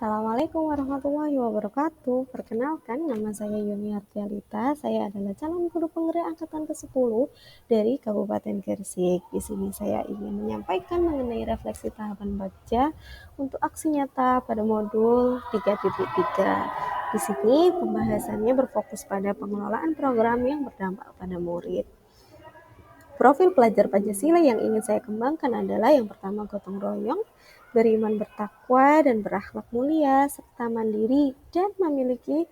Assalamualaikum warahmatullahi wabarakatuh. Perkenalkan, nama saya Yuni Artialita. Saya adalah calon guru penggerak angkatan ke-10 dari Kabupaten Gresik. Di sini saya ingin menyampaikan mengenai refleksi tahapan baca untuk aksi nyata pada modul 3.3. Di sini pembahasannya berfokus pada pengelolaan program yang berdampak pada murid. Profil pelajar Pancasila yang ingin saya kembangkan adalah yang pertama gotong royong, beriman bertakwa dan berakhlak mulia, serta mandiri dan memiliki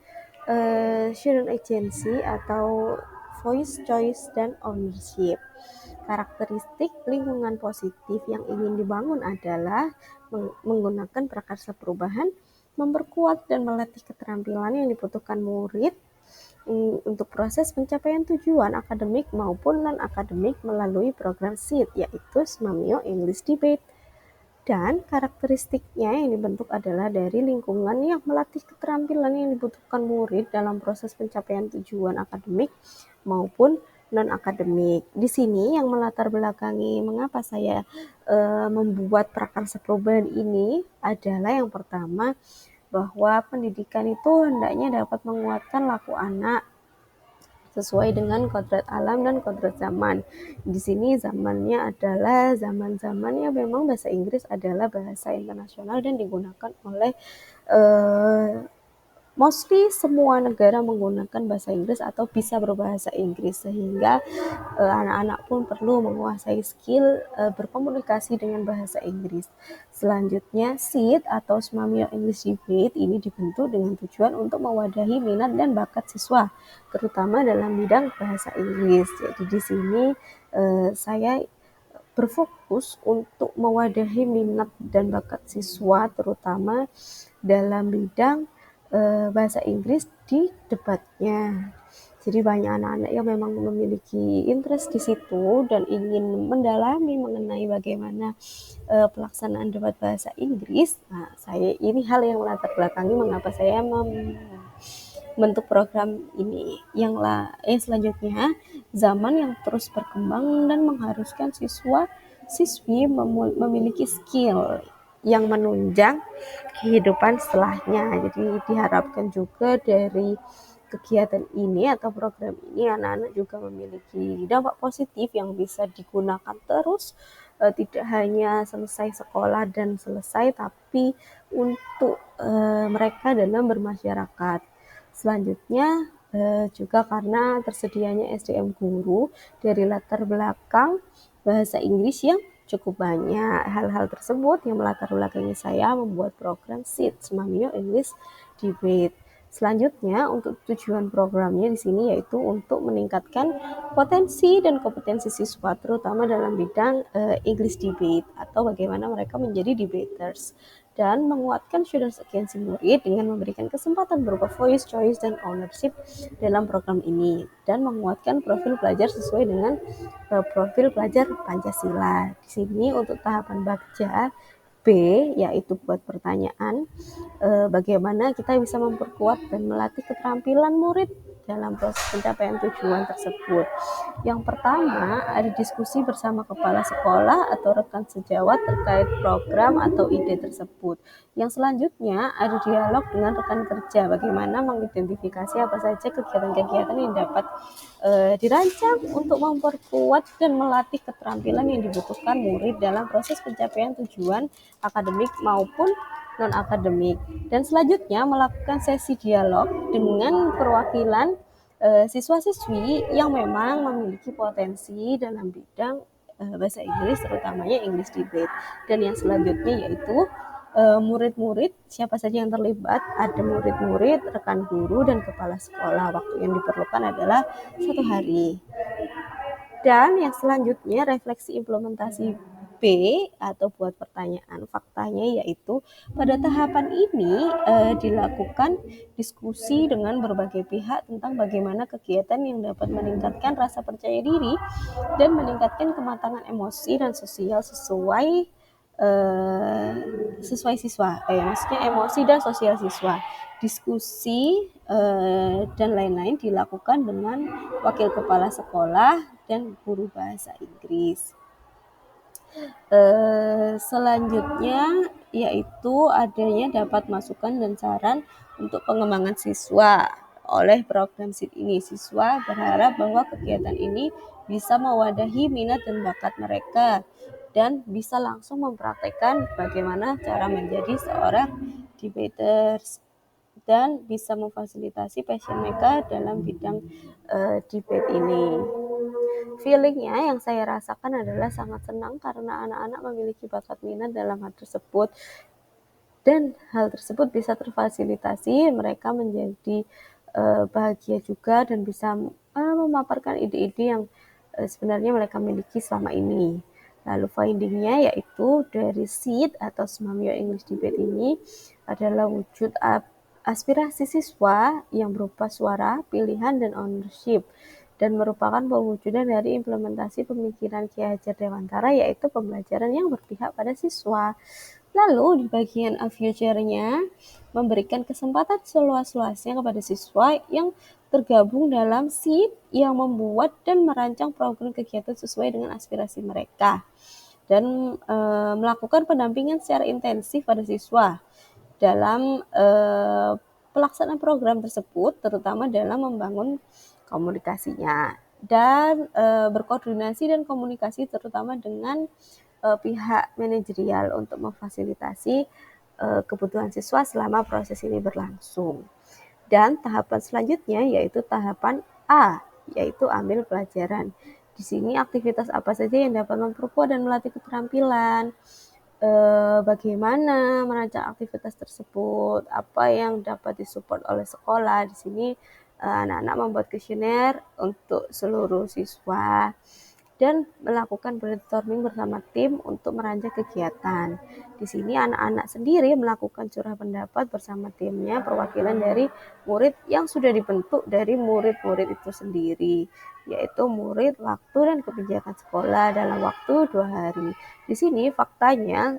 student agency atau voice, choice, dan ownership. Karakteristik lingkungan positif yang ingin dibangun adalah menggunakan prakarsa perubahan, memperkuat dan melatih keterampilan yang dibutuhkan murid untuk proses pencapaian tujuan akademik maupun non-akademik melalui program SEED, yaitu Smamio English Debate. Dan karakteristiknya yang dibentuk adalah dari lingkungan yang melatih keterampilan yang dibutuhkan murid dalam proses pencapaian tujuan akademik maupun non-akademik. Di sini yang melatar belakangi mengapa saya membuat prakarsa perubahan ini adalah yang pertama, bahwa pendidikan itu hendaknya dapat menguatkan laku anak sesuai dengan kodrat alam dan kodrat zaman. Di sini zamannya adalah zaman-zaman yang memang bahasa Inggris adalah bahasa internasional dan digunakan oleh mostly semua negara menggunakan bahasa Inggris atau bisa berbahasa Inggris, sehingga anak-anak pun perlu menguasai skill berkomunikasi dengan bahasa Inggris. Selanjutnya, SEED atau Smamio English Debate ini dibentuk dengan tujuan untuk mewadahi minat dan bakat siswa, terutama dalam bidang bahasa Inggris. Jadi di sini saya berfokus untuk mewadahi minat dan bakat siswa, terutama dalam bidang bahasa Inggris di debatnya. Jadi banyak anak-anak yang memang memiliki interest di situ dan ingin mendalami mengenai bagaimana pelaksanaan debat bahasa Inggris. Nah, ini hal yang melatar belakangi mengapa saya membentuk program ini. Yang selanjutnya, zaman yang terus berkembang dan mengharuskan siswi memiliki skill yang menunjang kehidupan setelahnya. Jadi diharapkan juga dari kegiatan ini atau program ini anak-anak juga memiliki dampak positif yang bisa digunakan terus, tidak hanya selesai sekolah dan selesai, tapi untuk mereka dalam bermasyarakat. Selanjutnya juga karena tersedianya SDM guru dari latar belakang bahasa Inggris yang cukup banyak. Hal-hal tersebut yang melatar belakangi saya membuat program SEED, Smamio English Debate. Selanjutnya, untuk tujuan programnya di sini yaitu untuk meningkatkan potensi dan kompetensi siswa, terutama dalam bidang English Debate atau bagaimana mereka menjadi debaters, dan menguatkan student agency murid dengan memberikan kesempatan berupa voice, choice, dan ownership dalam program ini, dan menguatkan profil pelajar sesuai dengan profil pelajar Pancasila. Di sini untuk tahapan baca B, yaitu buat pertanyaan, bagaimana kita bisa memperkuat dan melatih keterampilan murid dalam proses pencapaian tujuan tersebut. Yang pertama, ada diskusi bersama kepala sekolah atau rekan sejawat terkait program atau ide tersebut. Yang selanjutnya, ada dialog dengan rekan kerja, bagaimana mengidentifikasi apa saja kegiatan-kegiatan yang dapat dirancang untuk memperkuat dan melatih keterampilan yang dibutuhkan murid dalam proses pencapaian tujuan akademik maupun non-akademik. Dan selanjutnya melakukan sesi dialog dengan perwakilan siswa-siswi yang memang memiliki potensi dalam bidang bahasa Inggris, terutamanya English Debate. Dan yang selanjutnya yaitu murid-murid, siapa saja yang terlibat, ada murid-murid, rekan guru, dan kepala sekolah. Waktu yang diperlukan adalah 1 hari. Dan yang selanjutnya refleksi implementasi B atau buat pertanyaan. Faktanya yaitu pada tahapan ini dilakukan diskusi dengan berbagai pihak tentang bagaimana kegiatan yang dapat meningkatkan rasa percaya diri dan meningkatkan kematangan emosi dan sosial sesuai siswa, maksudnya emosi dan sosial siswa. Diskusi dan lain-lain dilakukan dengan wakil kepala sekolah dan guru bahasa Inggris. Selanjutnya yaitu adanya dapat masukan dan saran untuk pengembangan siswa oleh program SID ini. Siswa berharap bahwa kegiatan ini bisa mewadahi minat dan bakat mereka dan bisa langsung mempraktekkan bagaimana cara menjadi seorang debaters dan bisa memfasilitasi passion mereka dalam bidang debate ini. Feelingnya yang saya rasakan adalah sangat senang karena anak-anak memiliki bakat minat dalam hal tersebut dan hal tersebut bisa terfasilitasi, mereka menjadi bahagia juga dan bisa memaparkan ide-ide yang sebenarnya mereka miliki selama ini. Lalu findingnya yaitu dari SEED atau Smamyo English Debate ini adalah wujud aspirasi siswa yang berupa suara, pilihan, dan ownership dan merupakan pewujudan dari implementasi pemikiran Ki Hajar Dewantara yaitu pembelajaran yang berpihak pada siswa. Lalu di bagian future-nya memberikan kesempatan seluas-luasnya kepada siswa yang tergabung dalam SEED yang membuat dan merancang program kegiatan sesuai dengan aspirasi mereka dan melakukan pendampingan secara intensif pada siswa dalam pelaksanaan program tersebut, terutama dalam membangun komunikasinya dan berkoordinasi dan komunikasi terutama dengan pihak manajerial untuk memfasilitasi kebutuhan siswa selama proses ini berlangsung. Dan tahapan selanjutnya yaitu tahapan A, yaitu ambil pelajaran. Di sini aktivitas apa saja yang dapat memperkuat dan melatih keterampilan, bagaimana merancang aktivitas tersebut, apa yang dapat disupport oleh sekolah. Di sini anak-anak membuat kuesioner untuk seluruh siswa dan melakukan brainstorming bersama tim untuk merancang kegiatan. Di sini anak-anak sendiri melakukan curah pendapat bersama timnya, perwakilan dari murid yang sudah dibentuk dari murid-murid itu sendiri, yaitu murid, waktu, dan kebijakan sekolah dalam waktu 2 hari. Di sini faktanya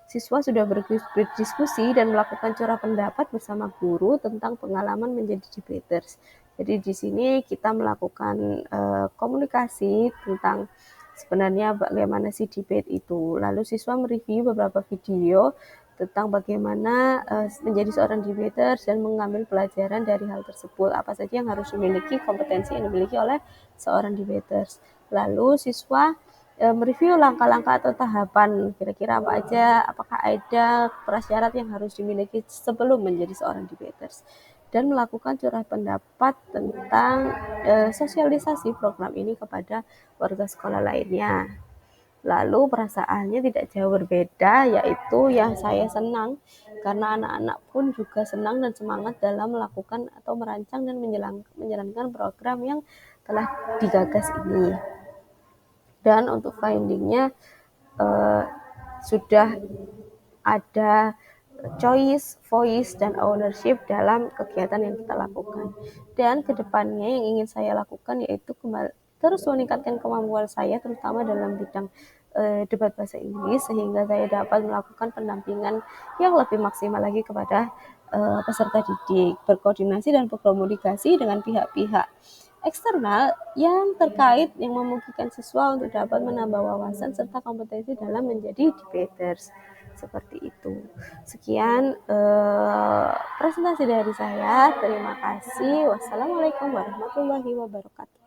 siswa sudah berdiskusi dan melakukan curah pendapat bersama guru tentang pengalaman menjadi debaters. Jadi di sini kita melakukan komunikasi tentang sebenarnya bagaimana sih debate itu. Lalu siswa mereview beberapa video tentang bagaimana menjadi seorang debater dan mengambil pelajaran dari hal tersebut. Apa saja yang harus dimiliki, kompetensi yang dimiliki oleh seorang debater. Lalu siswa mereview langkah-langkah atau tahapan kira-kira apa aja, apakah ada prasyarat yang harus dimiliki sebelum menjadi seorang debaters dan melakukan curah pendapat tentang sosialisasi program ini kepada warga sekolah lainnya. Lalu perasaannya tidak jauh berbeda, yaitu yang saya senang karena anak-anak pun juga senang dan semangat dalam melakukan atau merancang dan menjalankan program yang telah digagas ini. Dan untuk findingnya sudah ada choice, voice, dan ownership dalam kegiatan yang kita lakukan. Dan kedepannya yang ingin saya lakukan yaitu terus meningkatkan kemampuan saya terutama dalam bidang debat bahasa Inggris sehingga saya dapat melakukan pendampingan yang lebih maksimal lagi kepada peserta didik, berkoordinasi dan berkomunikasi dengan pihak-pihak eksternal yang terkait yang memungkinkan siswa untuk dapat menambah wawasan serta kompetensi dalam menjadi debaters. Seperti itu. Sekian presentasi dari saya. Terima kasih. Wassalamualaikum warahmatullahi wabarakatuh.